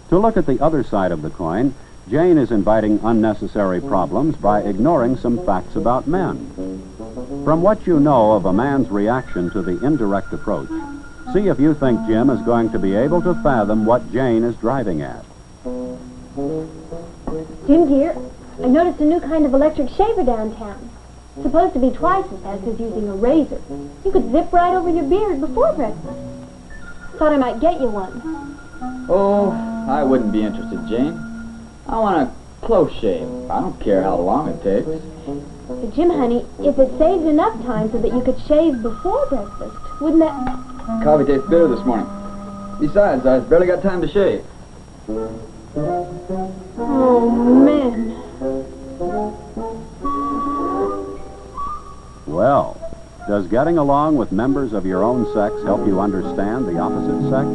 To look at the other side of the coin, Jane is inviting unnecessary problems by ignoring some facts about men. From what you know of a man's reaction to the indirect approach, see if you think Jim is going to be able to fathom what Jane is driving at. Jim, dear, I noticed a new kind of electric shaver downtown. It's supposed to be twice as fast as using a razor. You could zip right over your beard before breakfast. Thought I might get you one. Oh, I wouldn't be interested, Jane. I want a close shave. I don't care how long it takes. But Jim, honey, if it saved enough time so that you could shave before breakfast, wouldn't that... Coffee tastes bitter this morning. Besides, I've barely got time to shave. Oh, man. Well, does getting along with members of your own sex help you understand the opposite sex?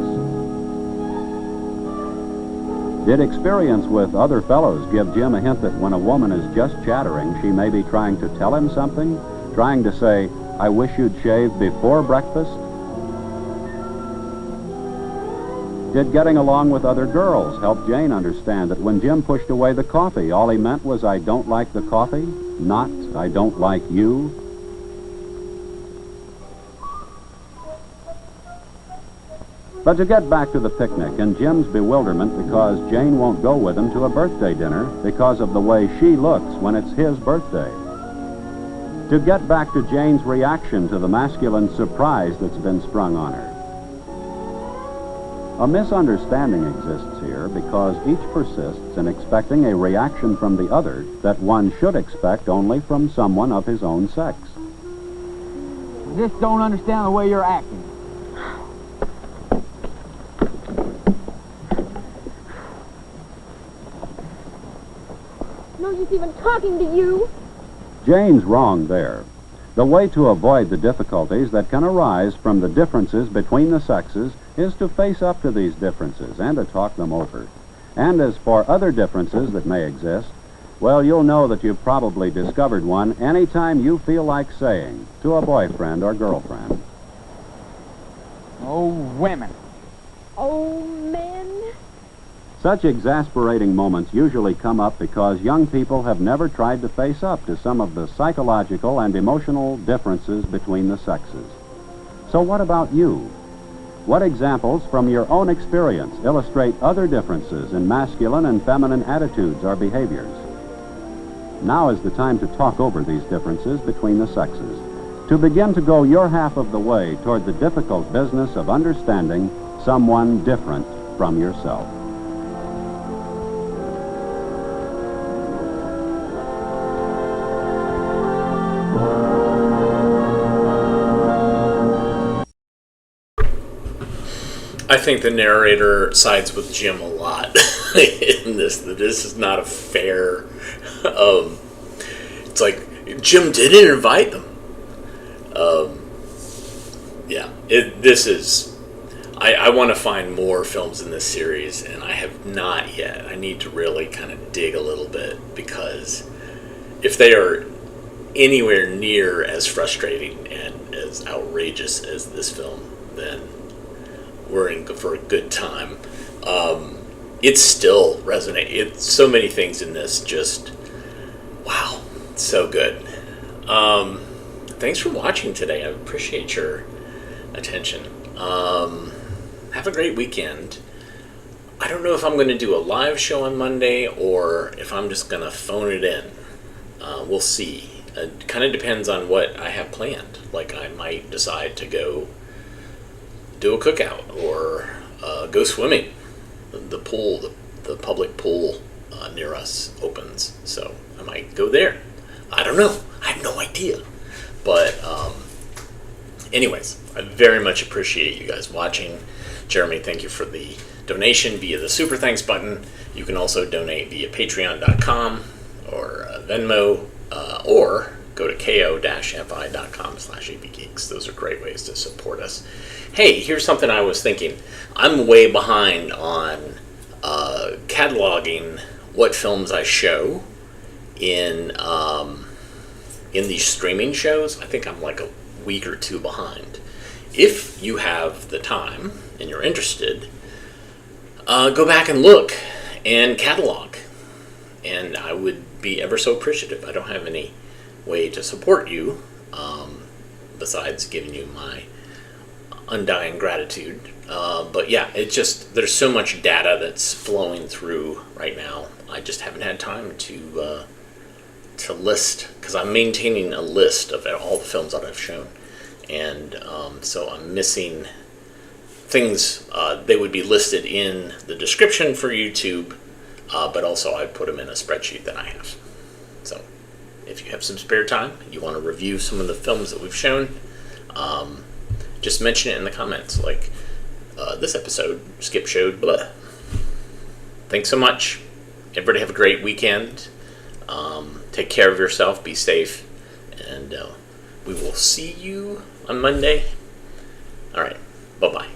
Did experience with other fellows give Jim a hint that when a woman is just chattering, she may be trying to tell him something? Trying to say, I wish you'd shave before breakfast? Did getting along with other girls help Jane understand that when Jim pushed away the coffee, all he meant was, I don't like the coffee, not, I don't like you? But to get back to the picnic and Jim's bewilderment because Jane won't go with him to a birthday dinner because of the way she looks when it's his birthday. To get back to Jane's reaction to the masculine surprise that's been sprung on her. A misunderstanding exists here because each persists in expecting a reaction from the other that one should expect only from someone of his own sex. Just don't understand the way you're acting. No use even talking to you. Jane's wrong there. The way to avoid the difficulties that can arise from the differences between the sexes is to face up to these differences and to talk them over. And as for other differences that may exist, well, you'll know that you've probably discovered one anytime you feel like saying to a boyfriend or girlfriend. Oh, women. Oh, men. Such exasperating moments usually come up because young people have never tried to face up to some of the psychological and emotional differences between the sexes. So what about you? What examples from your own experience illustrate other differences in masculine and feminine attitudes or behaviors? Now is the time to talk over these differences between the sexes, to begin to go your half of the way toward the difficult business of understanding someone different from yourself. I think the narrator sides with Jim a lot in this. That this is not a fair. It's like Jim didn't invite them. Yeah, this is. I want to find more films in this series, and I have not yet. I need to really kind of dig a little bit, because if they are anywhere near as frustrating and as outrageous as this film, then we're in for a good time. It still resonates. It's so many things in this. Just wow, so good. Thanks for watching today. I appreciate your attention. Have a great weekend. I don't know if I'm going to do a live show on Monday or if I'm just going to phone it in. We'll see. It kind of depends on what I have planned. Like, I might decide to go do a cookout or go swimming. The pool, the public pool near us opens, so I might go there. I don't know. I have no idea. But anyways, I very much appreciate you guys watching. Jeremy, thank you for the donation via the Super Thanks button. You can also donate via patreon.com or Venmo, or go to ko-fi.com/abgeeks. Those are great ways to support us. Hey, here's something I was thinking. I'm way behind on cataloging what films I show in these streaming shows. I think I'm like a week or two behind. If you have the time and you're interested, go back and look and catalog. And I would be ever so appreciative. I don't have any way to support you besides giving you my undying gratitude. But yeah, it's just, there's so much data that's flowing through right now. I just haven't had time to list, because I'm maintaining a list of all the films that I've shown. And so I'm missing things. They would be listed in the description for YouTube, but also I put them in a spreadsheet that I have. So if you have some spare time, you want to review some of the films that we've shown, just mention it in the comments, like this episode, Skip showed blah. Thanks so much. Everybody have a great weekend. Take care of yourself, be safe, and we will see you on Monday. All right, bye-bye.